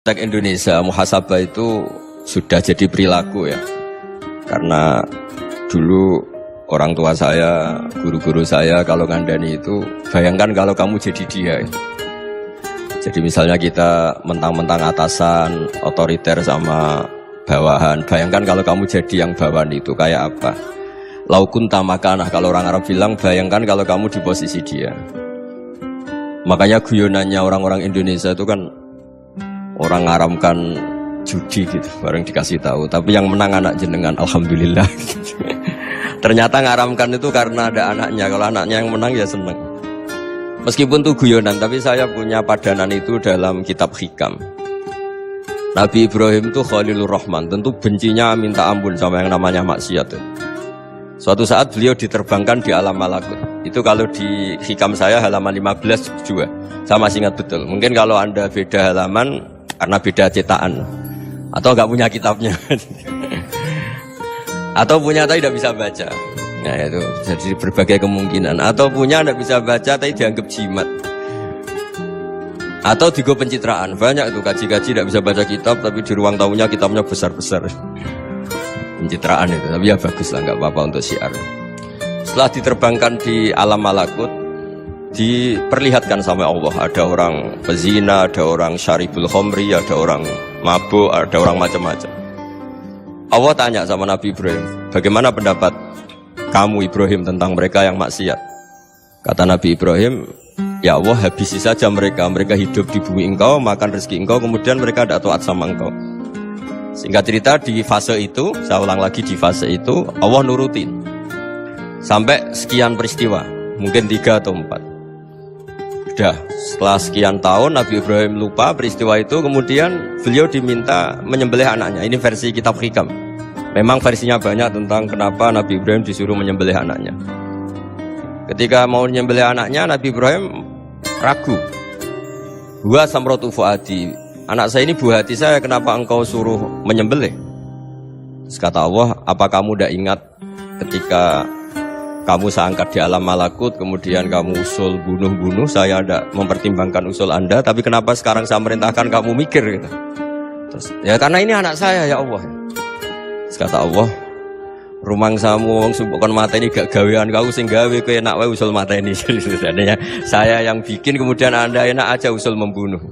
Teks Indonesia, muhasabah itu sudah jadi perilaku ya. Karena dulu orang tua saya, guru-guru saya kalau ngandani itu, bayangkan kalau kamu jadi dia. Jadi misalnya kita mentang-mentang atasan, otoriter sama bawahan. Bayangkan kalau kamu jadi yang bawahan itu kayak apa? Laukun tamakanah, kalau orang Arab bilang, bayangkan kalau kamu di posisi dia. Makanya guyonannya orang-orang Indonesia itu kan orang ngaramkan judi gitu, bareng dikasih tahu. Tapi yang menang anak jenengan, alhamdulillah. Ternyata ngaramkan itu karena ada anaknya. Kalau anaknya yang menang ya seneng. Meskipun itu guyonan, tapi saya punya padanan itu dalam kitab Hikam. Nabi Ibrahim itu Khalilur Rahman, tentu bencinya minta ampun sama yang namanya maksiat. Suatu saat beliau diterbangkan di alam malakut. Itu kalau di Hikam saya halaman 15 juga. Saya masih ingat betul. Mungkin kalau Anda beda halaman karena beda cetakan. Atau nggak punya kitabnya. Atau punya tapi tidak bisa baca. Nah itu jadi berbagai kemungkinan. Atau punya tidak bisa baca tapi dianggap jimat. Atau digo pencitraan. Banyak itu kaji-kaji tidak bisa baca kitab tapi di ruang tamunya kitabnya besar-besar. Pencitraan itu, tapi ya bagus lah, nggak apa-apa untuk syiar. Setelah diterbangkan di alam malakut, diperlihatkan sama Allah, ada orang pezina, ada orang syaribul khomri, ada orang mabuk, ada orang macam-macam. Allah tanya sama Nabi Ibrahim, bagaimana pendapat kamu Ibrahim tentang mereka yang maksiat? Kata Nabi Ibrahim, ya Allah habisi saja mereka hidup di bumi engkau, makan rezeki engkau, kemudian mereka tidak taat sama engkau. Singkat cerita di fase itu, saya ulang lagi di fase itu, Allah nurutin. Sampai sekian peristiwa, mungkin 3 atau 4. Sudah, setelah sekian tahun Nabi Ibrahim lupa peristiwa itu, kemudian beliau diminta menyembelih anaknya. Ini versi kitab Hikam. Memang versinya banyak tentang kenapa Nabi Ibrahim disuruh menyembelih anaknya. Ketika mau menyembelih anaknya, Nabi Ibrahim ragu. Huwa samratu fuadi. Anak saya ini buah hati saya, kenapa engkau suruh menyembelih? Terus kata Allah, apa kamu tidak ingat ketika kamu saya angkat di alam malakut, kemudian kamu usul bunuh-bunuh, saya tidak mempertimbangkan usul Anda, tapi kenapa sekarang saya merintahkan kamu mikir? Gitu. Terus, ya karena ini anak saya ya Allah. Terus kata Allah, rumang samu sumpukkan mata ini gak gawean kau sing gawe kowe enak wae usul mata ini. Saya yang bikin, kemudian Anda enak aja usul membunuh.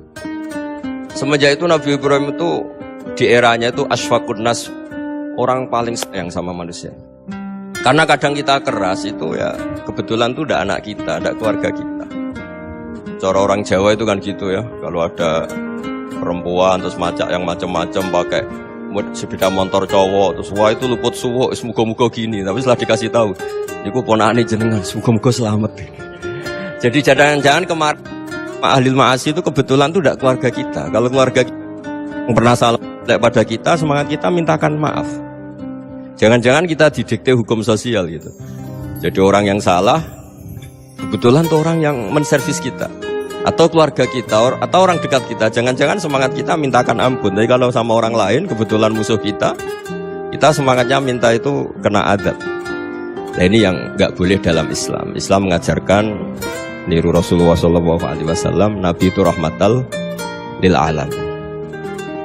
Semenjak itu Nabi Ibrahim itu di eranya itu asfaqun nas, orang paling sayang sama manusia. Karena kadang kita keras itu ya kebetulan itu udah anak kita, ada keluarga kita. Cara orang Jawa itu kan gitu ya, kalau ada perempuan terus macak yang macam-macam pakai sepeda motor cowok terus wah itu luput suwo, semoga-moga gini. Tapi setelah dikasih tahu, niku ponakane jenengan, semoga-moga selamat. Jadi jangan-jangan kemarin Ahlil ma'asi itu kebetulan itu tidak keluarga kita. Kalau keluarga kita yang pernah salah pada kita, semangat kita mintakan maaf. Jangan-jangan kita didikte hukum sosial gitu. Jadi orang yang salah kebetulan itu orang yang menservis kita, atau keluarga kita, atau orang dekat kita. Jangan-jangan semangat kita mintakan ampun. Tapi kalau sama orang lain kebetulan musuh kita semangatnya minta itu kena adab. Nah ini yang nggak boleh dalam Islam. Islam mengajarkan niru Rasulullah SAW, Nabi itu rahmatal lil alam.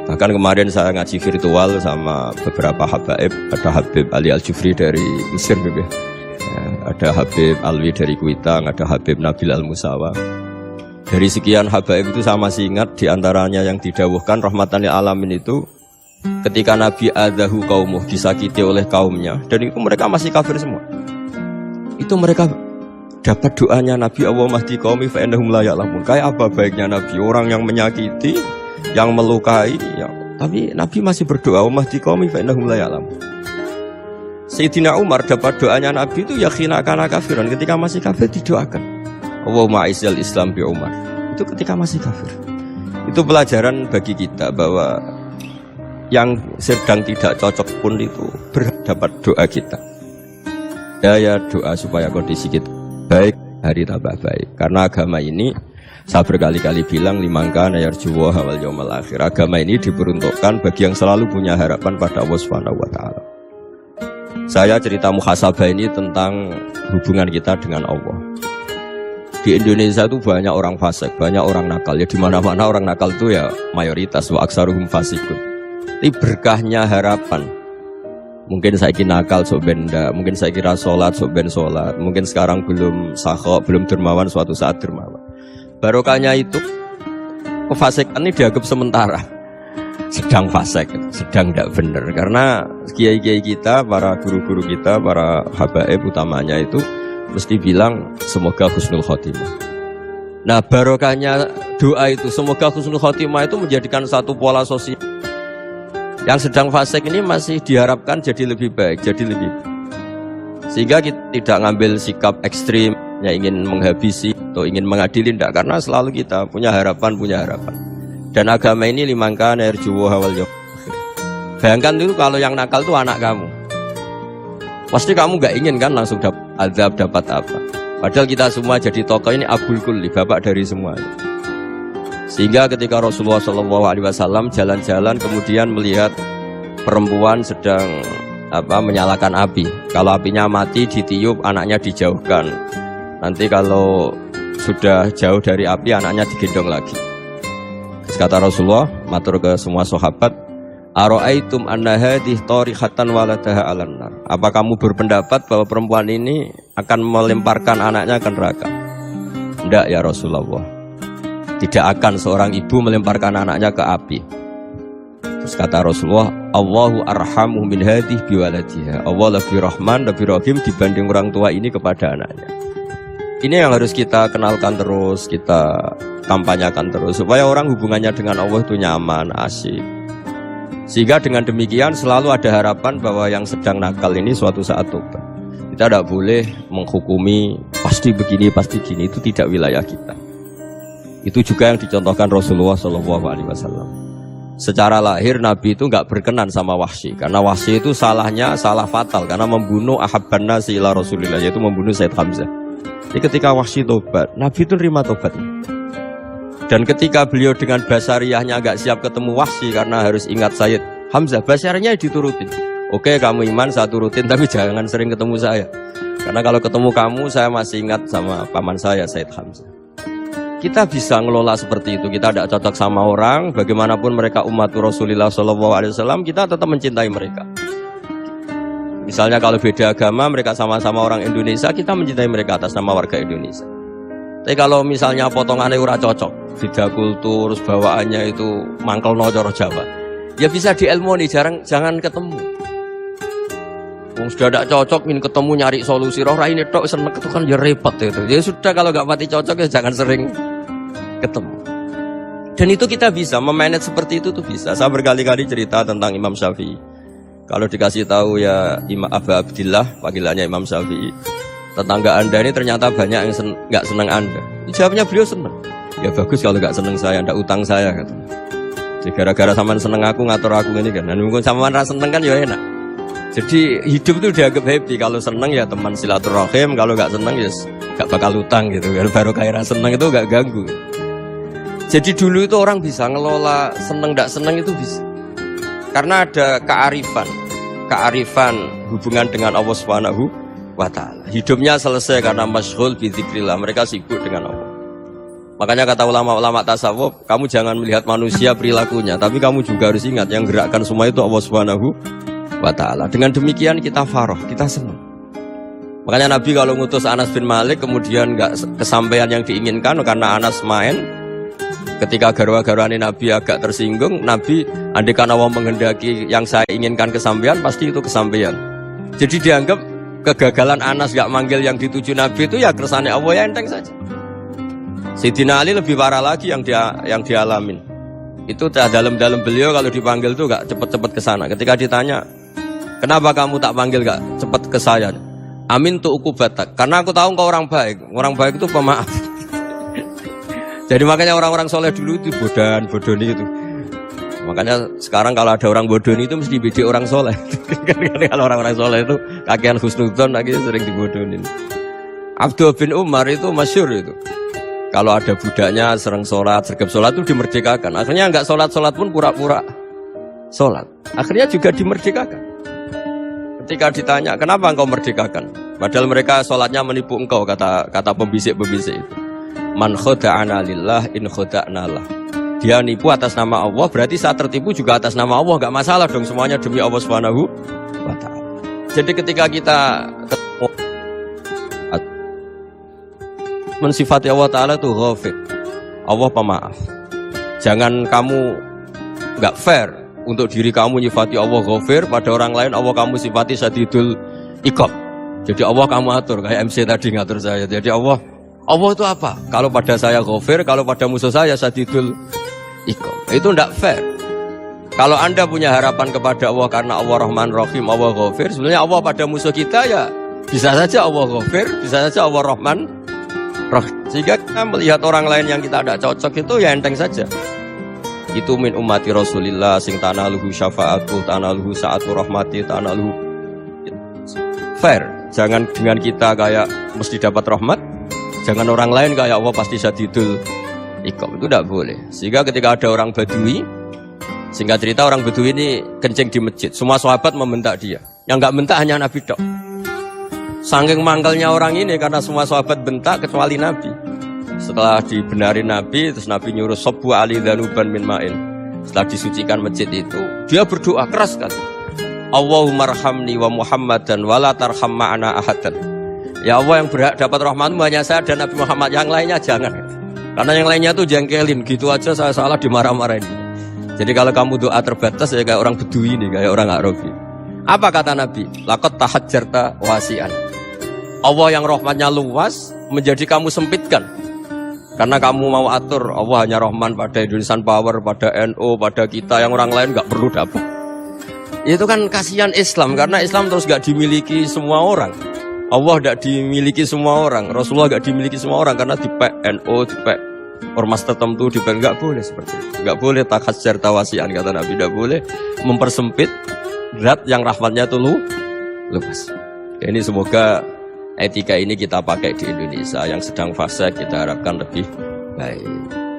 Bahkan kemarin saya ngaji virtual sama beberapa habaib, ada Habib Ali Al-Jufri dari Mesir, ya. Ada Habib Alwi dari Kuitang, ada Habib Nabil Al-Musawa. Dari sekian habaib itu saya masih ingat diantaranya yang didawuhkan rahmatan lil alamin itu ketika Nabi adahu kaumuh, disakiti oleh kaumnya, dan itu mereka masih kafir semua. Itu mereka dapat doanya Nabi, Allah mahdi qaumi fa innahum la ya'lamun. Kayak apa baiknya Nabi, orang yang menyakiti, yang melukai ya, tapi Nabi masih berdoa, Allah mahdi qaumi fa innahum la ya'lamun. Sayyidina Umar dapat doanya Nabi itu yakhina kana kafiran, ketika masih kafir didoakan, Allahumma aizzal Islam bi Umar. Itu ketika masih kafir. Itu pelajaran bagi kita bahwa yang sedang tidak cocok pun itu berdapat doa kita. Ya doa supaya kondisi kita baik, hari tambah baik. Karena agama ini, saya berkali-kali bilang, limangka nayarjuwa wal yawmal akhir. Agama ini diperuntukkan bagi yang selalu punya harapan pada Allah Subhanahu wa Ta'ala. Saya cerita muhasabah ini tentang hubungan kita dengan Allah. Di Indonesia itu banyak orang fasik, banyak orang nakal. Ya di mana-mana orang nakal itu ya mayoritas, wa aksaruhum fasikun. Ini berkahnya harapan. Mungkin saya kira nakal sok benda, mungkin saya kira sholat sok ben sholat, mungkin sekarang belum sakho, belum dermawan, suatu saat dermawan. Barokahnya itu kefasikan ini dianggap sementara, sedang fasik, sedang tidak benar. Karena kiai-kiai kita, para guru-guru kita, para habaib utamanya itu mesti bilang semoga husnul khotimah. Nah barokahnya doa itu semoga husnul khotimah itu menjadikan satu pola sosial. Yang sedang fasik ini masih diharapkan jadi lebih baik, jadi lebih baik. Sehingga kita tidak ngambil sikap ekstrim yang ingin menghabisi atau ingin mengadili, tidak. Karena selalu kita punya harapan. Dan agama ini limangkan erjuwo hawal yuk. Bayangkan itu kalau yang nakal itu anak kamu, pasti kamu gak ingin kan langsung dapat azab, dapat apa. Padahal kita semua jadi tokoh ini abul kulli, bapak dari semuanya. Sehingga ketika Rasulullah SAW jalan-jalan kemudian melihat perempuan sedang menyalakan api. Kalau apinya mati ditiup, anaknya dijauhkan. Nanti kalau sudah jauh dari api, anaknya digendong lagi. Terus kata Rasulullah, matur ke semua sahabat, Aro'aitum anna hadih tarihatan waladaha alan nar. Apa kamu berpendapat bahwa perempuan ini akan melemparkan anaknya ke neraka? Tidak ya Rasulullah. Tidak akan seorang ibu melemparkan anaknya ke api. Terus kata Rasulullah, Allahu arhamu min hadih biwaladiha. Allah lebih rahman, lebih rahim dibanding orang tua ini kepada anaknya. Ini yang harus kita kenalkan terus, kita kampanyakan terus, supaya orang hubungannya dengan Allah itu nyaman, asyik. Sehingga dengan demikian selalu ada harapan bahwa yang sedang nakal ini suatu saat tobat. Kita tidak boleh menghukumi pasti begini, pasti gini, itu tidak wilayah kita. Itu juga yang dicontohkan Rasulullah SAW. Secara lahir Nabi itu nggak berkenan sama Wahsy, karena Wahsy itu salahnya salah fatal karena membunuh ahabban nasi ila Rasulillah, yaitu membunuh Said Hamzah. Jadi ketika Wahsy tobat, Nabi itu terima tobatnya. Dan ketika beliau dengan basariyahnya agak siap ketemu Wahsy karena harus ingat Said Hamzah, basariyahnya diturutin. Oke, kamu iman, saya turutin, tapi jangan sering ketemu saya. Karena kalau ketemu kamu, saya masih ingat sama paman saya, Said Hamzah. Kita bisa ngelola seperti itu. Kita tidak cocok sama orang, bagaimanapun mereka umat Rasulullah SAW, kita tetap mencintai mereka. Misalnya kalau beda agama, mereka sama-sama orang Indonesia, kita mencintai mereka atas nama warga Indonesia. Tapi kalau misalnya potongannya ora cocok, beda kultur, bawaannya itu mangkel no coro Jawa, ya bisa diilmoni, jangan ketemu. Sudah tidak cocok, ingin ketemu nyari solusi. Roh ini tok seneng itu kan ya repot itu. Ya sudah kalau nggak mati cocok ya jangan sering ketemu. Dan itu kita bisa memanage seperti itu tuh bisa. Saya berkali-kali cerita tentang Imam Syafi'i. Kalau dikasih tahu ya Imam Aba Abdillah, panggilannya Imam Syafi'i, tetangga anda ini ternyata banyak yang nggak senang anda. Jawabnya beliau senang. Ya bagus kalau nggak senang saya, ndak utang saya katanya. Jadi gara-gara sampean seneng aku ngatur aku ini kan. Dan mungkin sampean rasa seneng kan ya enak. Jadi hidup itu dianggap happy. Kalau seneng ya teman silaturahim, kalau nggak seneng ya nggak bakal utang gitu. Baru kayak seneng itu nggak ganggu. Jadi dulu itu orang bisa ngelola seneng nggak seneng itu bisa. Karena ada kearifan hubungan dengan Allah Subhanahu wa Ta'ala. Hidupnya selesai karena masyghul bi dzikrillah. Mereka sibuk dengan Allah. Makanya kata ulama-ulama tasawuf, kamu jangan melihat manusia perilakunya, tapi kamu juga harus ingat yang gerakkan semua itu Allah Subhanahu wa Ta'ala. Dengan demikian kita faroh, kita senang. Makanya Nabi kalau ngutus Anas bin Malik kemudian nggak kesampaian yang diinginkan karena Anas main, ketika garwa-garwani Nabi agak tersinggung, Nabi andaikan Allah menghendaki yang saya inginkan kesampaian, pasti itu kesampaian. Jadi dianggap kegagalan Anas nggak manggil yang dituju Nabi itu ya kersane Allah, ya enteng saja. Sayyidina Ali lebih parah lagi yang dialamin. Itu dalam-dalam beliau kalau dipanggil tuh nggak cepet-cepet ke sana. Ketika ditanya, kenapa kamu tak panggil gak cepat ke saya? Amin tuh ukubatak. Karena aku tahu kau orang baik. Orang baik itu pemaaf. Jadi makanya orang-orang soleh dulu itu bodoni itu. Makanya sekarang kalau ada orang bodoni itu mesti beda orang soleh. Kalau orang-orang soleh itu kakean husnudzon lagi sering dibodonin. Abdul bin Umar itu masyhur itu. Kalau ada budaknya sering sholat, sergap sholat itu dimerdekakan. Akhirnya nggak sholat pun pura-pura sholat. Akhirnya juga dimerdekakan. Ketika ditanya, kenapa engkau merdekakan? Padahal mereka sholatnya menipu engkau, kata pembisik-pembisik itu. Man khoda'ana lillah in khoda'na lah. Dia nipu atas nama Allah, berarti saat tertipu juga atas nama Allah, nggak masalah dong, semuanya demi Allah Subhanahu wa ta'ala. Jadi ketika kita mensifati Allah Ta'ala itu ghafir, Allah pemaaf. Jangan kamu nggak fair untuk diri kamu nyifati Allah ghafir, pada orang lain Allah kamu sifati syadidul iqab. Jadi Allah kamu atur, kayak MC tadi ngatur saya. Jadi Allah itu apa? Kalau pada saya ghafir, kalau pada musuh saya syadidul iqab. Itu tidak fair. Kalau Anda punya harapan kepada Allah karena Allah Rahman Rahim, Allah ghafir, sebenarnya Allah pada musuh kita ya bisa saja Allah ghafir, bisa saja Allah Rahman Rahim. Sehingga kita melihat orang lain yang kita tidak cocok itu ya enteng saja. Itu min ummati Rasulillah sing tanaluhu syafa'atu, tanaluhu sa'atu rahmati, tanaluhu fair. Jangan dengan kita kayak mesti dapat rahmat, jangan orang lain kayak Allah pasti syadidul iqab. Itu tidak boleh. Sehingga ketika ada orang Badui, singkat cerita orang Badui ini kencing di masjid, semua sahabat membentak dia. Yang enggak bentak hanya Nabi dok. Saking mangkalnya orang ini karena semua sahabat bentak kecuali Nabi. Setelah dibenarin Nabi, terus Nabi nyuruh Sabbu ali dhanuban min ma'in. Setelah disucikan masjid itu, dia berdoa keras kan. Allahumma arhamni wa Muhammadan wa la tarham ma'ana ahadan. Ya Allah, yang berhak dapat rahmatmu hanya saya dan Nabi Muhammad, yang lainnya jangan. Karena yang lainnya tuh jengkelin, gitu aja saya salah dimarah-marahin. Jadi kalau kamu doa terbatas ya kayak orang Bedui ini, kayak orang Arabi. Apa kata Nabi? Laqad tahajjarta wasi'an. Allah yang rahmatnya luas menjadi kamu sempitkan. Karena kamu mau atur Allah hanya Rahman pada Indonesian Power, pada NU, pada kita, yang orang lain gak perlu dapat. Itu kan kasihan Islam, karena Islam terus gak dimiliki semua orang. Allah gak dimiliki semua orang, Rasulullah gak dimiliki semua orang, karena dipek NU, dipek ormas tertentu, dipek. Gak boleh seperti itu. Gak boleh takhajar tawasian, kata Nabi. Gak boleh mempersempit zat yang rahmatnya itu luas. Ini semoga etika ini kita pakai di Indonesia. Yang sedang fase kita harapkan lebih baik.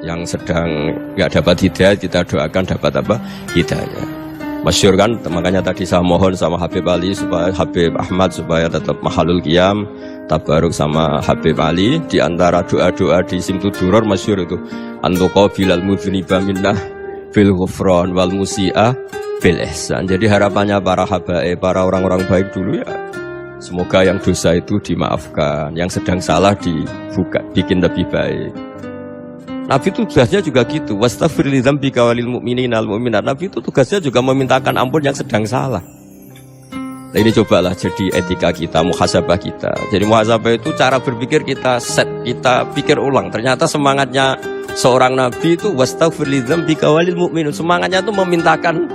Yang sedang gak dapat hidayah kita doakan dapat apa? Hidayah. Masyhur kan, makanya tadi saya mohon sama Habib Ali supaya Habib Ahmad supaya tetap mahalul qiyam tabaruk sama Habib Ali. Di antara doa-doa di Simtud Duror masyhur itu antuqa bilal mudhniba minnah bil ghufran wal musi'a bil ihsan. Jadi harapannya para habaib, para orang-orang baik dulu ya, semoga yang dosa itu dimaafkan, yang sedang salah dibuka, bikin lebih baik. Nabi itu tugasnya juga gitu. Wastaghfir li dzambika walil mu'minina wal mu'minat. Nabi itu tugasnya juga memintakan ampun yang sedang salah. Nah, ini cobalah jadi etika kita, muhasabah kita. Jadi muhasabah itu cara berpikir kita set, kita pikir ulang. Ternyata semangatnya seorang nabi itu wastaghfir li dzambika walil mu'minun. Semangatnya itu memintakan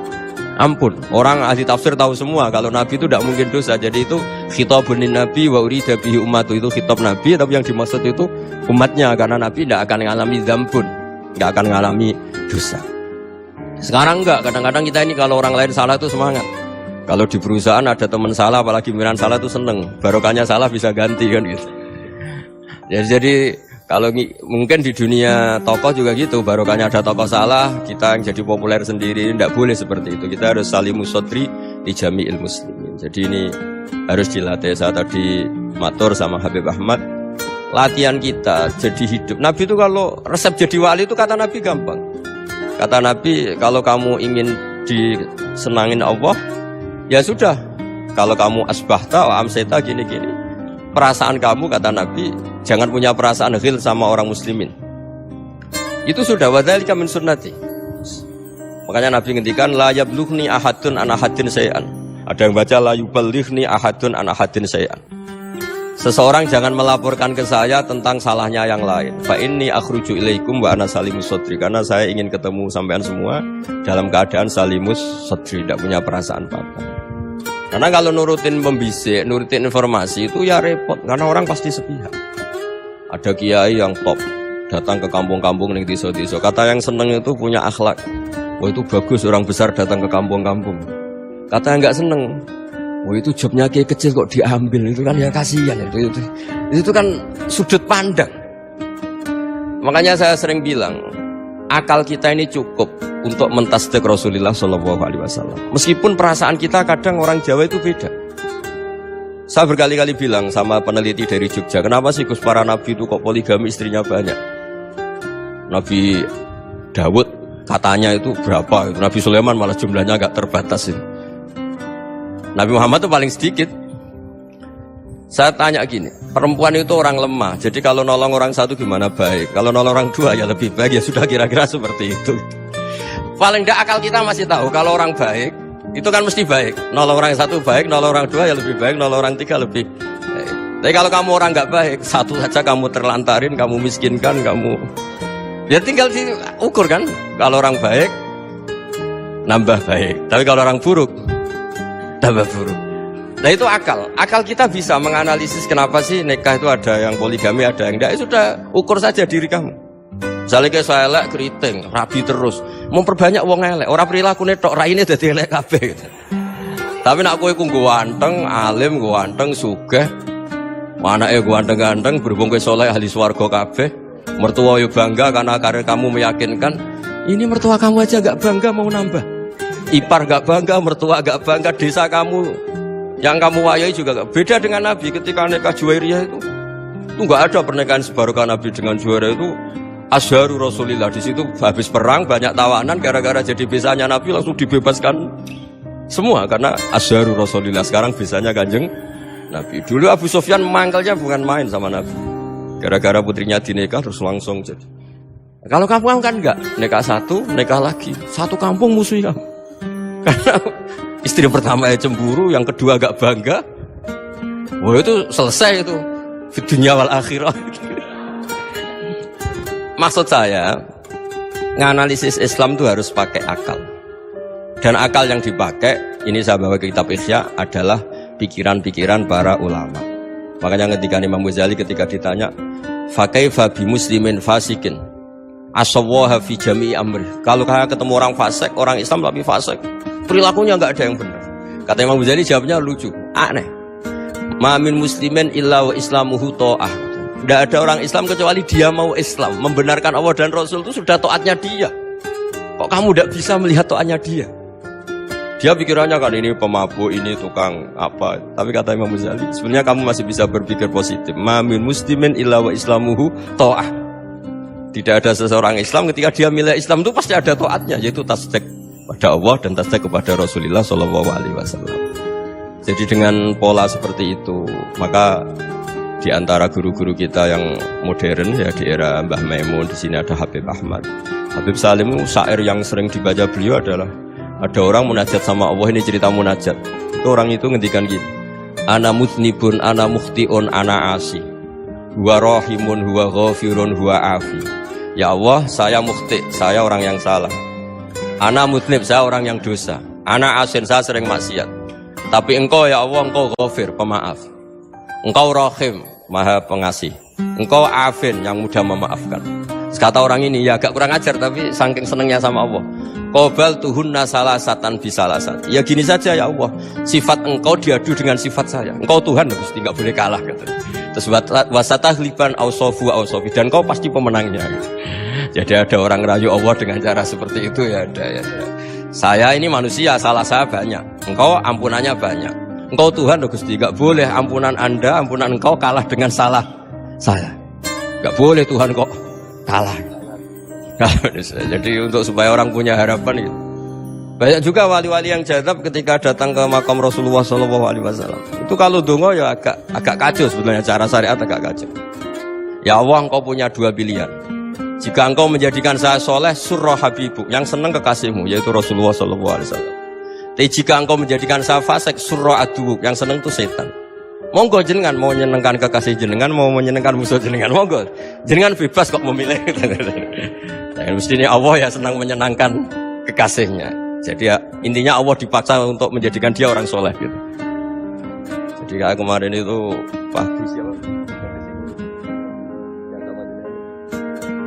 ampun. Orang ahli tafsir tahu semua kalau Nabi itu tidak mungkin dosa. Jadi itu khitabun Nabi wa urida bihi ummatu, itu khitab Nabi, tapi yang dimaksud itu umatnya, karena Nabi tidak akan mengalami dzambun, tidak akan mengalami dosa. Sekarang enggak, kadang-kadang kita ini kalau orang lain salah itu semangat. Kalau di perusahaan ada teman salah, apalagi pimpinan salah itu seneng. Barokahnya salah bisa ganti kan gitu. Jadi kalau mungkin di dunia tokoh juga gitu, barokahnya ada tokoh salah, kita yang jadi populer sendiri. Tidak boleh seperti itu. Kita harus salimus sodri di jami'il muslimin. Jadi ini harus dilatih. Saya tadi matur sama Habib Ahmad, latihan kita jadi hidup. Nabi itu kalau resep jadi wali itu kata Nabi gampang. Kata Nabi, kalau kamu ingin disenangin Allah, ya sudah. Kalau kamu asbahta wa amseta gini-gini, perasaan kamu, kata Nabi, jangan punya perasaan ghil sama orang muslimin. Itu sudah wadzalika min sunnati. Makanya Nabi ngendikan la yablughni ahadun an ahadin syai'an. Ada yang baca la yuballighni ahadun an ahadin syai'an. Seseorang jangan melaporkan ke saya tentang salahnya yang lain. Fa inni akhruju ilaikum wa ana salimus sadri. Karena saya ingin ketemu sampean semua dalam keadaan salimus sadri, tidak punya perasaan apa-apa. Karena kalau nurutin pembisik, nurutin informasi itu ya repot, karena orang pasti sepihak. Ada kiai yang top, datang ke kampung-kampung ning desa-desa. Kata yang seneng itu punya akhlak. Wah itu bagus orang besar datang ke kampung-kampung. Kata yang nggak seneng, wah itu jobnya kiai kecil kok diambil, itu kan ya kasihan. Itu kan sudut pandang. Makanya saya sering bilang, akal kita ini cukup untuk mentasdik Rasulullah SAW. Meskipun perasaan kita kadang orang Jawa itu beda. Saya berkali-kali bilang sama peneliti dari Jogja, kenapa sih Gus para nabi itu kok poligami istrinya banyak? Nabi Dawud katanya itu berapa? Nabi Sulaiman malah jumlahnya agak terbatas ini. Nabi Muhammad itu paling sedikit. Saya tanya gini, perempuan itu orang lemah, jadi kalau nolong orang satu gimana baik, kalau nolong orang dua ya lebih baik, ya sudah kira-kira seperti itu. Paling tidak akal kita masih tahu kalau orang baik itu kan mesti baik, nolong orang satu baik, nolong orang dua ya lebih baik, nolong orang tiga lebih baik. Tapi kalau kamu orang nggak baik, satu saja kamu terlantarin, kamu miskinkan, kamu ya tinggal diukur kan. Kalau orang baik nambah baik, tapi kalau orang buruk tambah buruk. Nah itu akal. Akal kita bisa menganalisis kenapa sih nikah itu ada yang poligami, ada yang enggak. Sudah ukur saja diri kamu. Misalnya kayak saya elek keriting, rabi terus, memperbanyak wong elek. Orang perilakunya tok raine dadi elek kabeh. Tapi nak kowe ku ganteng, alim, ganteng, sugih. Anake ganteng-ganteng, berhubung kowe saleh ahli swarga kabeh. Mertua yo bangga karena karir kamu meyakinkan. Ini mertua kamu aja enggak bangga mau nambah. Ipar enggak bangga, mertua enggak bangga, desa kamu yang kamu wayai juga gak beda dengan Nabi ketika nikah Juwairiyah itu nggak ada pernikahan sebarokah Nabi dengan Juwairiyah itu asharu Rasulillah. Di situ habis perang banyak tawanan gara-gara jadi besanya Nabi langsung dibebaskan semua karena asharu Rasulillah. Sekarang besanya Kanjeng Nabi. Dulu Abu Sufyan mangkalnya bukan main sama Nabi gara-gara putrinya dinikah terus langsung jadi. Kalau kamu kan enggak, nikah satu, nikah lagi, satu kampung musuh kamu karena istri pertama ya cemburu, yang kedua agak bangga. Wah itu selesai itu di dunia wal akhirah. Maksud saya, nganalisis Islam itu harus pakai akal. Dan akal yang dipakai, ini saya bawa ke kitab Ihya, adalah pikiran-pikiran para ulama. Makanya ketika Imam Ghazali ketika ditanya, fakaifa bi muslimin fasikin asawwaha fi jami'i amri. Kalau kalian ketemu orang fasik, orang Islam tapi fasik, perilakunya nggak ada yang benar. Kata Imam Ghazali jawabnya lucu, aneh. Ma min muslimin illa wa islamuhu ta'ah. Tidak ada orang Islam kecuali dia mau Islam, membenarkan Allah dan Rasul itu sudah taatnya dia. Kok kamu tidak bisa melihat taatnya dia? Dia pikirannya kan ini pemabuk, ini tukang apa. Tapi kata Imam Ghazali, sebenarnya kamu masih bisa berpikir positif. Ma min muslimin illa wa islamuhu ta'ah. Tidak ada seseorang Islam ketika dia milih Islam itu pasti ada taatnya, yaitu tasdik pada Allah dan tasdik kepada Rasulullah Shallallahu Alaihi Wasallam. Jadi dengan pola seperti itu, maka di antara guru-guru kita yang modern ya di era Mbah Maimun, di sini ada Habib Ahmad, Habib Salim, syair yang sering dibaca beliau adalah ada orang munajat sama Allah. Ini cerita munajat. Itu orang itu ngendikan gini, ana mutnibun, ana mukhtiun, ana asi, huwa rahimun, huwa ghafirun, huwa afi. Ya Allah, saya mukhti, saya orang yang salah. Ana mutnib, saya orang yang dosa. Ana asin, saya sering maksiat. Tapi engkau ya Allah, engkau ghafir, pemaaf. Engkau rahim, maha pengasih. Engkau afin, yang mudah memaafkan. Kata orang ini, ya agak kurang ajar, tapi saking senengnya sama Allah. Qobal tuhunna salasatan bisalasat. Ya gini saja ya Allah, sifat engkau diadu dengan sifat saya. Engkau Tuhan, Gusti, nggak boleh kalah. Gitu. Terus wasatahliban ausofu ausofi, dan kau pasti pemenangnya. Gitu. Jadi ada orang rayu Allah dengan cara seperti itu ya ada. Ya. Saya ini manusia, salah saya banyak. Engkau ampunannya banyak. Engkau Tuhan, Gusti, nggak boleh ampunan Anda, ampunan engkau kalah dengan salah saya. Nggak boleh Tuhan kok kalah. Jadi untuk supaya orang punya harapan gitu. Banyak juga wali-wali yang jadab ketika datang ke makam Rasulullah SAW. Itu kalau dongo ya agak kacau sebenarnya, cara syariat agak kacau. Ya Allah, engkau punya dua pilihan. Jika engkau menjadikan saya soleh, surah habibuk, yang senang kekasihmu, yaitu Rasulullah SAW. Tapi jika engkau menjadikan saya fasik, surah adubuk, yang senang itu setan. Monggo jenengan mau menyenangkan kekasih jenengan, mau menyenangkan musuh jenengan, monggo. Jenengan bebas kok memilih. Dan mestinya Allah ya senang menyenangkan kekasihnya. Jadi ya, intinya Allah dipaksa untuk menjadikan dia orang soleh gitu. Jadi kayak kemarin itu bagus ya.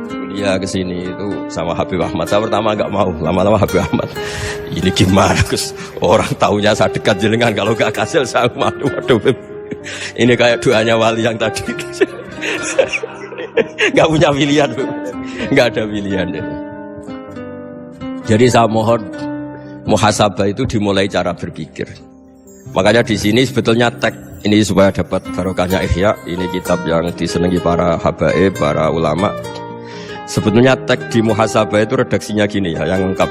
Kuliah kesini itu sama Habib Ahmad. Saya pertama nggak mau, lama-lama Habib Ahmad. Ini gimana Gus? Orang taunya saya dekat jenengan, kalau nggak kasih saya malu. Waduh, ini kayak doanya wali yang tadi. Nggak punya pilihan, nggak ada pilihan. Jadi saya mohon muhasabah itu dimulai cara berpikir. Makanya di sini sebetulnya teks ini supaya dapat barokahnya Ihya. Ini kitab yang disenangi para habaib, para ulama. Sebetulnya teks di muhasabah itu redaksinya gini ya, yang lengkap.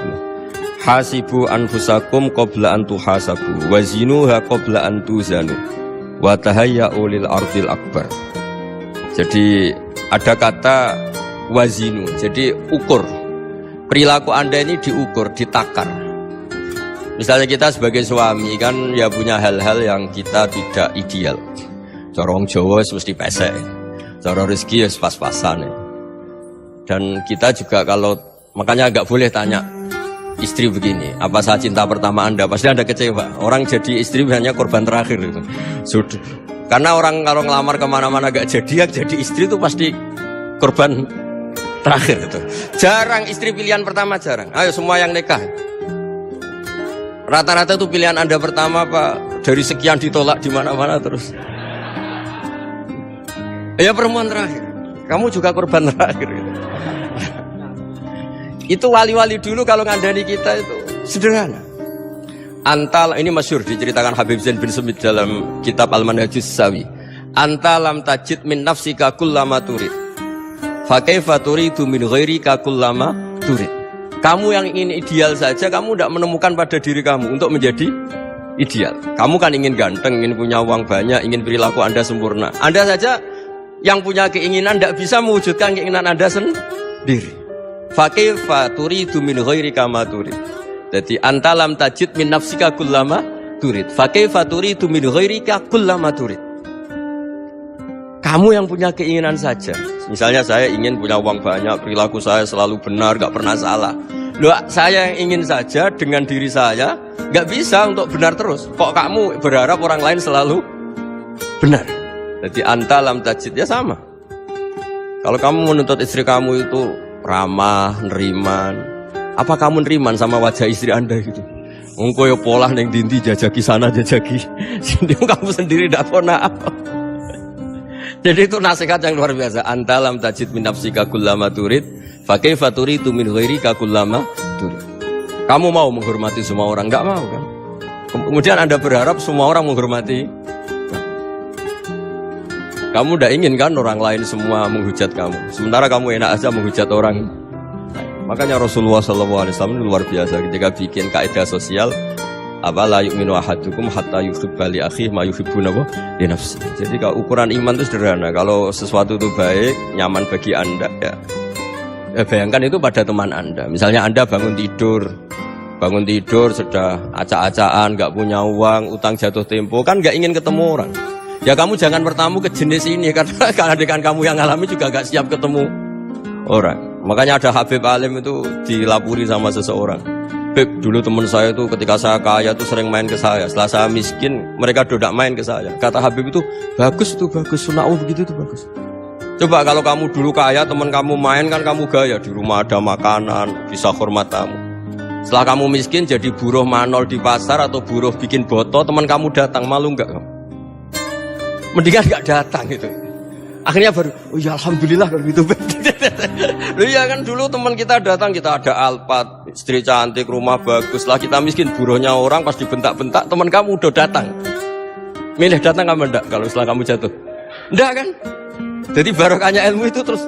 Hasibu anfusakum qabla an tuhasabu wazinuha qabla an tuzanu wa tahayya'u lil ardil akbar. Jadi ada kata wazinu, jadi ukur. Perilaku Anda ini diukur, ditakar. Misalnya kita sebagai suami kan ya punya hal-hal yang kita tidak ideal. Cara wong Jawa mesti pesek. Cara rezeki ya pas-pasan. Dan kita juga kalau makanya nggak boleh tanya istri begini, apa saat cinta pertama Anda? Pasti Anda kecewa. Orang jadi istri hanya korban terakhir itu. Sudah. Karena orang kalau ngelamar kemana-mana gak jadi, yang jadi istri itu pasti korban terakhir itu. Jarang istri pilihan pertama, jarang. Ayo semua yang nikah. Rata-rata itu pilihan Anda pertama Pak, dari sekian ditolak di mana-mana terus. Ya perempuan terakhir. Kamu juga korban terakhir. Gitu. Itu wali-wali dulu kalau ngandani kita itu sederhana. Antal ini masyhur diceritakan Habib Zain bin Sumit dalam kitab Al-Manhajus Sawi. Antalam tajid min nafsika kullama turid. Fa kaifa turidu min ghairika kullama turid. Kamu yang ingin ideal saja kamu tidak menemukan pada diri kamu untuk menjadi ideal. Kamu kan ingin ganteng, ingin punya uang banyak, ingin perilaku Anda sempurna. Anda saja yang punya keinginan tidak bisa mewujudkan keinginan Anda sendiri. Fakaifa turidu min ghairika ma turid. Jadi antalam tajid min nafsika kullama turid. Fakaifa turidu min ghairika kullama turid. Kamu yang punya keinginan saja. Misalnya saya ingin punya uang banyak, perilaku saya selalu benar, gak pernah salah. Loh, saya yang ingin saja dengan diri saya gak bisa untuk benar terus. Kok kamu berharap orang lain selalu benar? Jadi antalam tajid ya sama. Kalau kamu menuntut istri kamu itu ramah, neriman. Apa kamu neriman sama wajah istri Anda gitu? Engko yo pola ning dindi jajaki sana jajaki sini kamu sendiri ndak pernah apa. Jadi itu nasihat yang luar biasa. Antalam tajid min nafsika kullama turid, fa kaifa turidu min ghairika kullama turid. Kamu mau menghormati semua orang? Enggak mau kan? Kemudian Anda berharap semua orang menghormati. Kamu tidak ingin kan orang lain semua menghujat kamu. Sementara kamu enak aja menghujat orang. Makanya Rasulullah SAW luar biasa ketika bikin kaidah sosial. Apa la yu'minu ahadukum hatta yuhibba li akhihi ma yuhibbu li nafsihi. Jadi kalau ukuran iman itu sederhana. Kalau sesuatu itu baik, nyaman bagi Anda ya. Bayangkan itu pada teman Anda. Misalnya Anda bangun tidur sudah acak-acakan, nggak punya uang, utang jatuh tempo, kan nggak ingin ketemu orang. Ya kamu jangan bertamu ke jenis ini karena dengan kamu yang alami juga gak siap ketemu orang. Makanya ada Habib Alim itu dilapuri sama seseorang. Beb, dulu teman saya itu ketika saya kaya itu sering main ke saya. Setelah saya miskin, mereka tidak main ke saya. Kata Habib itu bagus, sunnah begitu itu bagus. Coba kalau kamu dulu kaya, teman kamu main kan kamu gaya. Di rumah ada makanan, bisa hormat kamu. Setelah kamu miskin jadi buruh manol di pasar atau buruh bikin boto, teman kamu datang, malu enggak kamu? Mendingan gak datang gitu. Akhirnya baru, oh ya alhamdulillah kalau gitu. Loh iya kan dulu teman kita datang, kita ada Alphard, istri cantik, rumah bagus. Lah kita miskin, buruhnya orang pas dibentak-bentak, teman kamu udah datang. Milih datang kamu enggak kalau setelah kamu jatuh? Enggak kan? Jadi barokahnya ilmu itu terus.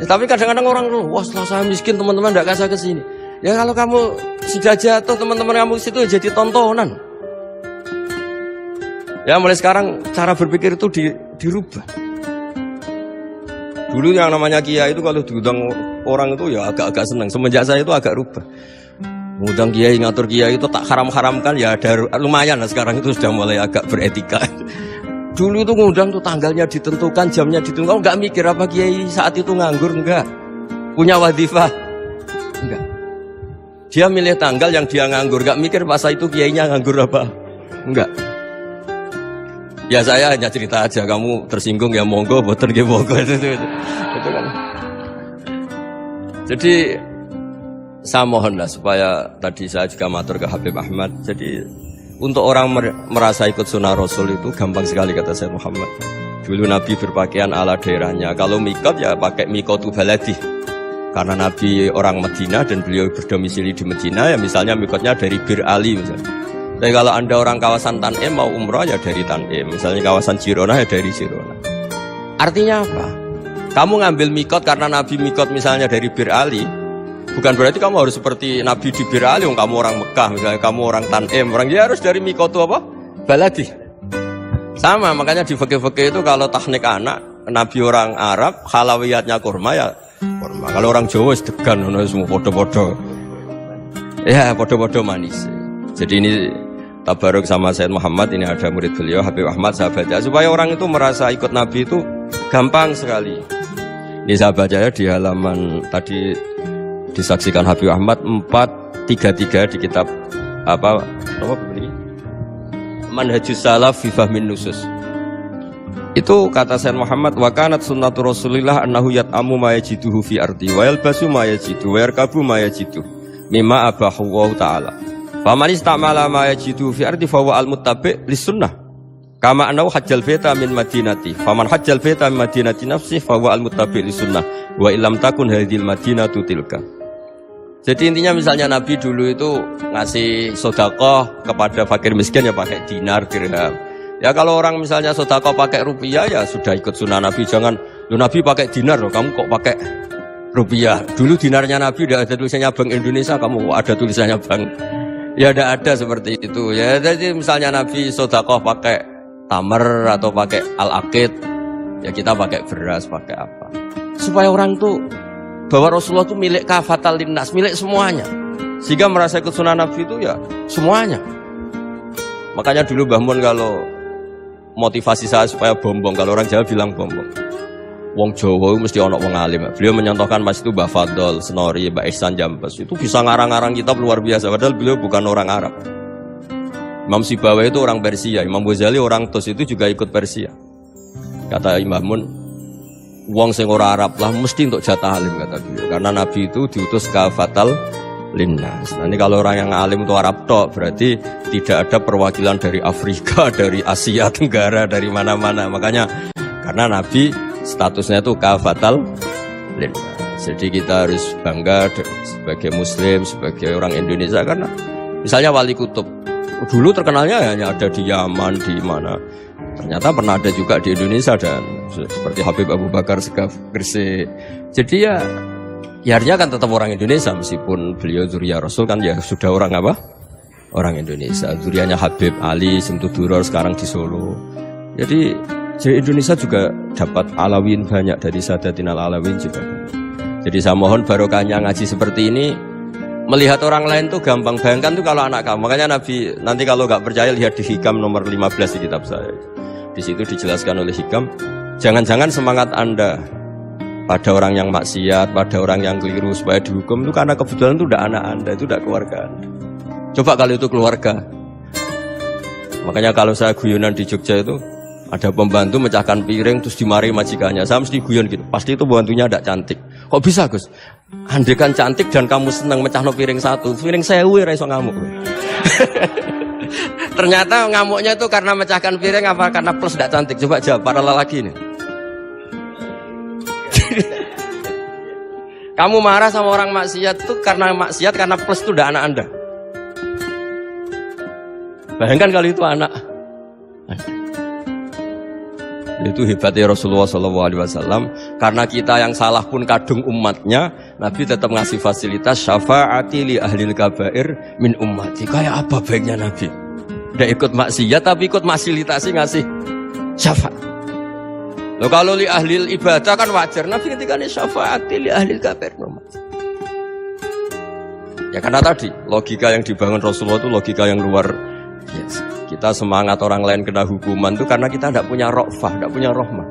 Ya, tapi kadang-kadang orang, wah setelah saya miskin teman-teman enggak kasih ke sini. Ya kalau kamu sudah jatuh, teman-teman kamu ke situ jadi tontonan. Ya mulai sekarang cara berpikir itu dirubah. Dulu yang namanya kiai itu kalau diundang orang itu ya agak-agak senang. Semenjak saya itu agak rubah. Ngundang kiai, ngatur kiai itu tak haram-haramkan ya ada lumayan lah sekarang itu sudah mulai agak beretika. Dulu itu ngundang tuh tanggalnya ditentukan, jamnya ditentukan. Enggak mikir apa kiai saat itu nganggur, enggak. Punya wadifah, enggak. Dia milih tanggal yang dia nganggur, enggak mikir masa itu kiainya nganggur apa, enggak. Ya saya hanya cerita aja, kamu tersinggung ya monggo, boten nggih monggo itu kan. Jadi saya mohonlah supaya tadi saya juga matur ke Habib Ahmad. Jadi untuk orang merasa ikut sunnah Rasul itu gampang sekali kata Sayyid Muhammad. Dulu Nabi berpakaian ala daerahnya. Kalau mikot ya pakai mikotu baladi. Karena Nabi orang Madinah dan beliau berdomisili di Madinah ya misalnya mikotnya dari Bir Ali misalnya. Tapi kalau Anda orang kawasan Tanim mau umroh ya dari Tanim, misalnya kawasan Jirona ya dari Jirona. Artinya apa? Kamu ngambil mikot karena Nabi mikot misalnya dari Bir Ali, bukan berarti kamu harus seperti Nabi di Bir Ali, kamu orang Mekah, misalnya kamu orang Tanim, orang dia harus dari mikot itu apa? Baladi. Sama, makanya di fikih-fikih itu kalau teknik anak, Nabi orang Arab, halawiyatnya kurma ya kurma. Kalau orang Jawa sedegan, semua podo-podo. Ya, podo-podo manis. Jadi ini tabaruk sama Sayyid Muhammad, ini ada murid beliau Habib Ahmad, sahabatnya, supaya orang itu merasa ikut Nabi itu gampang sekali. Ini sahabatnya di halaman tadi disaksikan Habib Ahmad 433 di kitab apa ini? Manhajus Salaf fi Fahmin Nusus. Itu kata Sayyid Muhammad, wa kanat sunnatu Rasulillah annahu yat'amu ma yajiduhu fi ardi wa yalbasu ma yajidu wa yarkabu ma yajidu mimma abahu Allah ta'ala. Faman istamala ma yajidu fi ardi fa huwa al-muttabi' lis-sunnah. Kama annahu hajjal baita min madinati. Faman hajjal baita min madinati nafsi fa huwa al-muttabi' lis-sunnah. Wa illam takun hadhil madinatu tilka. Jadi intinya misalnya Nabi dulu itu ngasih sedekah kepada fakir miskin ya pakai dinar, dirham. Ya kalau orang misalnya sedekah pakai rupiah ya sudah ikut sunnah Nabi. Jangan, lu Nabi pakai dinar loh, kamu kok pakai rupiah. Dulu dinarnya Nabi udah ada tulisannya Bank Indonesia, kamu kok ada tulisannya Bank. Ya tidak ada seperti itu. Ya jadi misalnya Nabi sedekah pakai tamar atau pakai al-aqid, ya kita pakai beras, pakai apa. Supaya orang tuh bahwa Rasulullah itu milik kafatal linnas, milik semuanya. Sehingga merasa ikut sunnah Nabi itu ya semuanya. Makanya dulu Mbah Mun kalau motivasi saya supaya bombong, kalau orang Jawa bilang bombong. Wong Jawa mesti ono wong alim. Beliau menyontohkan mas itu Mbah Fadol, Senori, Mbah Ihsan Jambes. Itu bisa ngarang-ngarang kitab luar biasa. Padahal beliau bukan orang Arab. Imam Sibawai itu orang Persia. Imam Ghazali orang Tus itu juga ikut Persia. Kata Imam Mun, wong sing ora Arab lah mesti untuk jatah alim kata beliau. Karena Nabi itu diutus kafatal linnas. Nanti kalau orang yang alim itu Arab tok, berarti tidak ada perwakilan dari Afrika, dari Asia Tenggara, dari mana-mana. Makanya karena Nabi statusnya itu kafatal linnas. Jadi kita harus bangga sebagai Muslim, sebagai orang Indonesia karena misalnya Wali Kutub dulu terkenalnya hanya ada di Yaman, di mana. Ternyata pernah ada juga di Indonesia dan seperti Habib Abu Bakar Segaf Gresik. Jadi ya artinya kan tetap orang Indonesia meskipun beliau zuriyah Rasul kan ya sudah orang apa? Orang Indonesia. Zuriyahnya Habib Ali Simtuduror sekarang di Solo. Jadi Indonesia juga dapat alawin banyak dari Sadatinal Alawin juga. Jadi saya mohon barokahnya ngaji seperti ini. Melihat orang lain tuh gampang, bayangkan tuh kalau anak kamu. Makanya Nabi, nanti kalau nggak percaya lihat di Hikam nomor 15 di kitab saya. Di situ dijelaskan oleh Hikam, jangan-jangan semangat Anda pada orang yang maksiat, pada orang yang keliru supaya dihukum itu karena kebetulan itu udah anak Anda, itu udah keluarga Anda. Coba kalau itu keluarga. Makanya kalau saya guyonan di Jogja itu ada pembantu mecahkan piring terus dimarahi majikannya. Saya mesti guyon gitu. Pasti itu pembantunya tidak cantik. Kok bisa Gus? Andai kan cantik dan kamu senang mecahno piring satu, piring 1000 ora iso ngamuk. Ternyata ngamuknya itu karena mecahkan piring apa karena plus tidak cantik? Coba jawab para lelaki ini. Kamu marah sama orang maksiat itu karena maksiat karena plus itu udah anak Anda. Bayangkan kalau itu anak. Itu hebatnya Rasulullah SAW. Karena kita yang salah pun kadung umatnya, Nabi tetap ngasih fasilitas syafaati li ahlil kabair min ummati. Kayak apa baiknya Nabi? Udah ikut maksiat tapi ikut fasilitasi ngasih syafaat. Loh kalau li ahlil ibadah kan wajar. Nabi ketika ini syafaati li ahlil kabair min ummati. Ya karena tadi logika yang dibangun Rasulullah itu logika yang luar biasa. Kita semangat orang lain kena hukuman itu karena kita tidak punya ra'fah, tidak punya rahmah.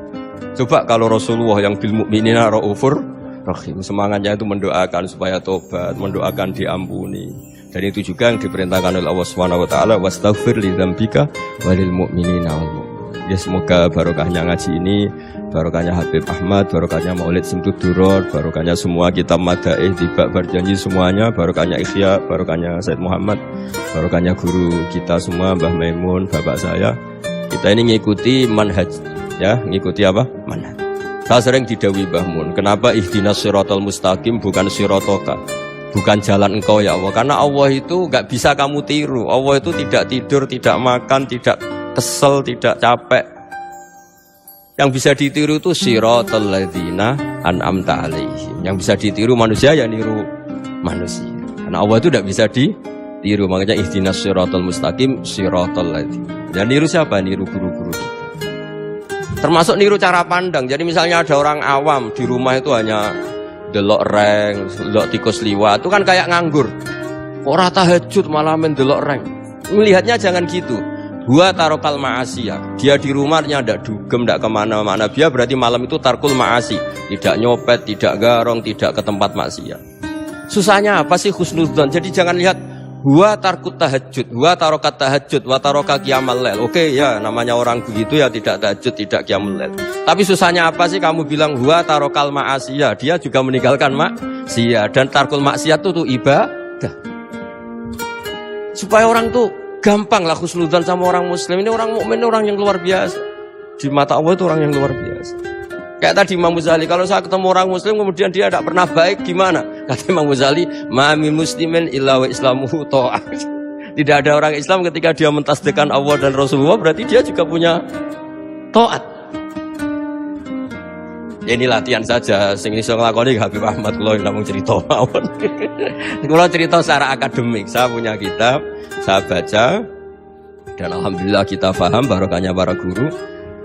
Coba kalau Rasulullah yang bil mu'minina ra'ufur rahim, semangatnya itu mendoakan supaya tobat, mendoakan diampuni. Dan itu juga yang diperintahkan oleh Allah Subhanahu wa taala, wastaghfir li dzambika walil mu'minina wal mu'minat. Ya semoga barokahnya ngaji ini, barokahnya Habib Ahmad, barokahnya Maulid Simtuduror, barokahnya semua kitab Madaih, Tibak Berjanji semuanya, barokahnya Ikhya, barokahnya Said Muhammad, barokahnya guru kita semua, Mbah Maimun, bapak saya. Kita ini ngikuti manhaj, ya, ngikuti apa? Manhaj. Saya sering didhawuhi Mbah Mun, kenapa ihdinas siratal mustaqim bukan siratoka? bukan jalan engkau ya Allah. Karena Allah itu nggak bisa kamu tiru. Allah itu tidak tidur, tidak makan, tidak kesel, tidak capek. Yang bisa ditiru itu siratal ladzina an'amta alaihim. Yang bisa ditiru manusia ya niru manusia. Karena Allah itu tidak bisa ditiru. Makanya ihdinas siratal mustaqim siratal ladzina. Dan niru siapa? Niru guru-guru kita. Termasuk niru cara pandang. Jadi misalnya ada orang awam di rumah itu hanya delok reng, delok tikus liwat, itu kan kayak nganggur. Ora tahajud malah mendelok reng. Melihatnya jangan gitu. Gua tarokal ma'asiyah. Dia di rumahnya ndak dugem, ndak kemana-mana. Dia berarti malam itu tarkul ma'asi. Tidak nyopet, tidak garong, tidak ke tempat maksiat. Susahnya apa sih husnudzon? Jadi jangan lihat gua tarkut tahajud, gua tarokat tahajud, wa taroka qiyamul lail. Oke ya, namanya orang begitu ya tidak tahajud, tidak qiyamul lail. Tapi susahnya apa sih kamu bilang gua tarokal ma'asiyah? Dia juga meninggalkan maksiat, dan tarkul maksiat itu ibadah. Supaya orang tuh gampang lah husnudzon sama orang muslim. Ini orang mukmin, orang yang luar biasa. Di mata Allah itu orang yang luar biasa. Kayak tadi Imam Ghazali, kalau saya ketemu orang muslim kemudian dia tidak pernah baik, gimana? Kata Imam Ghazali, ma min muslimin illa wa islamuhu ta'ah. Tidak ada orang Islam ketika dia mentasdihkan Allah dan Rasulullah, berarti dia juga punya taat. Ya ini latihan saja, sing iso nglakoni Habib Ahmad kula namung cerita mawon. Kula cerita secara akademik, saya punya kitab, saya baca, dan alhamdulillah kita paham barokahnya para guru,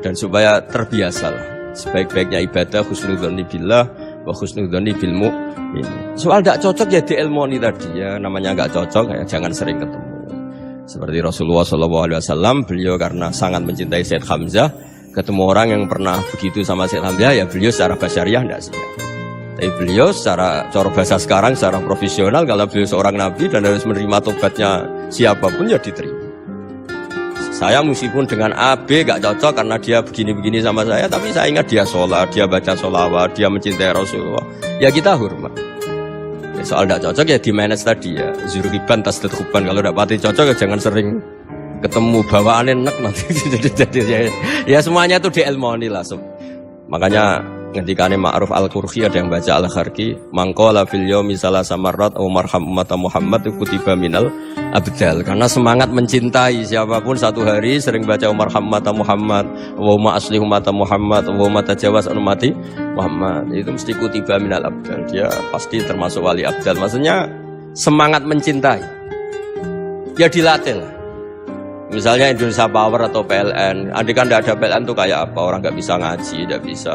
dan supaya terbiasa lah. Sebaik-baiknya ibadah husnudzon billah wa husnudzon bil mu'min. Soal tidak cocok ya diilmoni tadi ya, namanya nggak cocok ya jangan sering ketemu. Seperti Rasulullah SAW, beliau karena sangat mencintai Sayyid Hamzah, ketemu orang yang pernah begitu sama Sayyid Hamzah ya beliau secara basyariah tidak siap. Tapi beliau secara cara bahasa sekarang, secara profesional, kalau beliau seorang nabi dan harus menerima tobatnya siapapun ya diterima. Saya meskipun dengan A, B gak cocok karena dia begini-begini sama saya, tapi saya ingat dia sholat, dia baca sholawat, dia mencintai Rasulullah. Ya kita hormat. Ya, soal gak cocok ya di manage tadi ya. Zuriban tasdid huban. Kalau gak pati cocok ya jangan sering ketemu, bawaannya enak nanti. Ya semuanya itu diilmoni lah. Makanya ngendikane Ma'ruf Al-Qurhi ada yang baca Al-Kharki, mangqala fil yaumi salasa marrat aw marham umat Muhammad kutiba minal abdal. Karena semangat mencintai siapapun satu hari sering baca marham umat Muhammad, wa ma asli umat Muhammad, wa ma tajawaz an umati Muhammad. Itu mesti kutiba minal abdal. Dia pasti termasuk wali abdal. Maksudnya semangat mencintai. Ya dilatih lah. Misalnya Indonesia Power atau PLN, andai kan tidak ada PLN tuh kayak apa? Orang nggak bisa ngaji, nggak bisa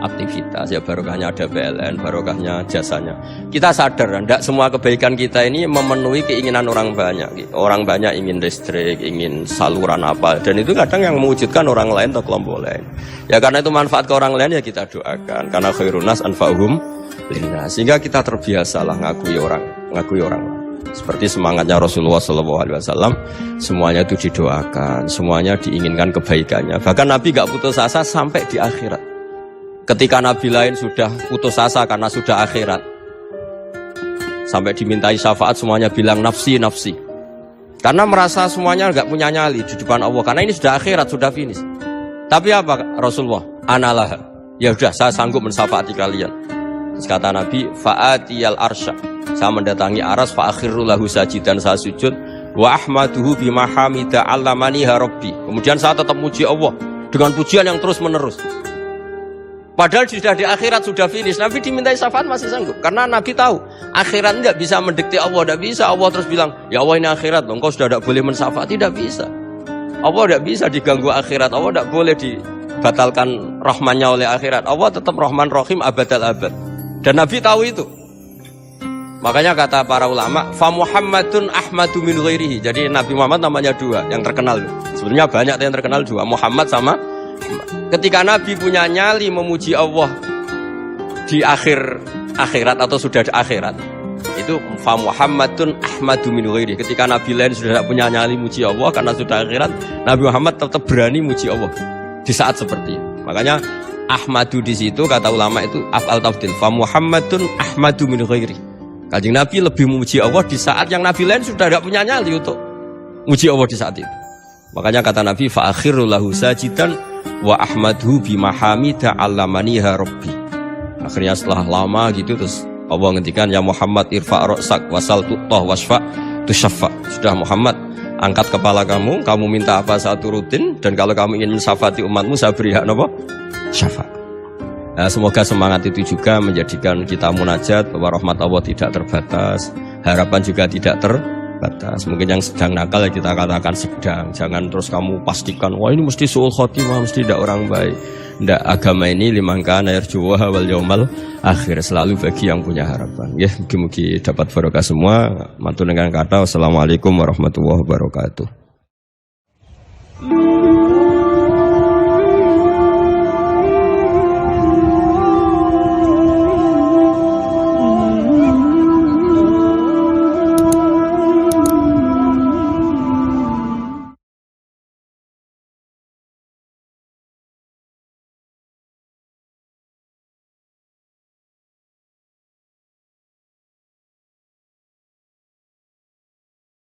aktivitas, ya barokahnya ada PLN, barokahnya jasanya. Kita sadar, tidak semua kebaikan kita ini memenuhi keinginan orang banyak. Orang banyak ingin listrik, ingin saluran apa, dan itu kadang yang mewujudkan orang lain atau kelompok lain. Ya karena itu manfaat ke orang lain ya kita doakan. Karena khairun nas anfa'uhum linnas. Sehingga kita terbiasalah ngakui orang lain. Seperti semangatnya Rasulullah SAW, semuanya itu didoakan, semuanya diinginkan kebaikannya. Bahkan Nabi gak putus asa sampai di akhirat. Ketika Nabi lain sudah putus asa karena sudah akhirat, sampai dimintai syafaat semuanya bilang nafsi, nafsi. Karena merasa semuanya gak punya nyali di depan Allah. Karena ini sudah akhirat, sudah finish. Tapi apa Rasulullah? Analah. Ya udah, saya sanggup mensyafaati kalian. Terus kata Nabi, fa'atiyal arsya. Saya mendatangi aras, fa'akhiru lahu sajidan, saya sujud. Wa ahmaduhu bimahamida allamaniha rabbi. Kemudian saya tetap muji Allah dengan pujian yang terus menerus. Padahal sudah di akhirat, sudah finish. Nabi dimintai syafaat masih sanggup. Karena Nabi tahu, akhirat tidak bisa mendikte Allah. Tidak bisa Allah terus bilang, ya Allah ini akhirat, engkau sudah tidak boleh mensyafaat. Tidak bisa. Allah tidak bisa diganggu akhirat. Allah tidak boleh dibatalkan rahmannya oleh akhirat. Allah tetap rahman rahim abadal abad. Dan Nabi tahu itu. Makanya kata para ulama, fa Muhammadun ahmadu min ghairihi. Jadi Nabi Muhammad namanya dua yang terkenal. Sebenarnya banyak yang terkenal dua, Muhammad sama. Ketika Nabi punya nyali memuji Allah di akhirat atau sudah di akhirat, itu fa Muhammadun ahmadu min ghairihi. Ketika Nabi lain sudah tidak punya nyali muji Allah karena sudah akhirat, Nabi Muhammad tetap berani muji Allah di saat seperti itu. Makanya ahmadu di situ kata ulama itu af'al tafdil, fa Muhammadun ahmadu min ghairihi. Kanjeng Nabi lebih memuji Allah di saat yang Nabi lain sudah tidak punya nyali untuk muji Allah di saat itu. Makanya kata Nabi, fa'akhiru lahu sajidan wa ahmadhu bimahamida allamaniha rabbi. Akhirnya setelah lama gitu terus Allah ngendikan ya Muhammad irfa' ra'sak wasal tu'tah wasfa' tusyaffa. Sudah Muhammad, angkat kepala kamu minta apa saya turutin, dan kalau kamu ingin mensyafaati umatmu saya beri hak apa? Syafaat. Nah, semoga semangat itu juga menjadikan kita munajat bahwa rahmat Allah tidak terbatas, harapan juga tidak terbatas. Mungkin yang sedang nakal ya kita katakan sedang, jangan terus kamu pastikan wah ini mesti suul khotimah, mesti tidak orang baik. Tidak, agama ini liman kana yarju wal yaumal akhir, selalu bagi yang punya harapan. Ya, mugi-mugi dapat barokah semua. Matur dengan kata wassalamualaikum warahmatullahi wabarakatuh.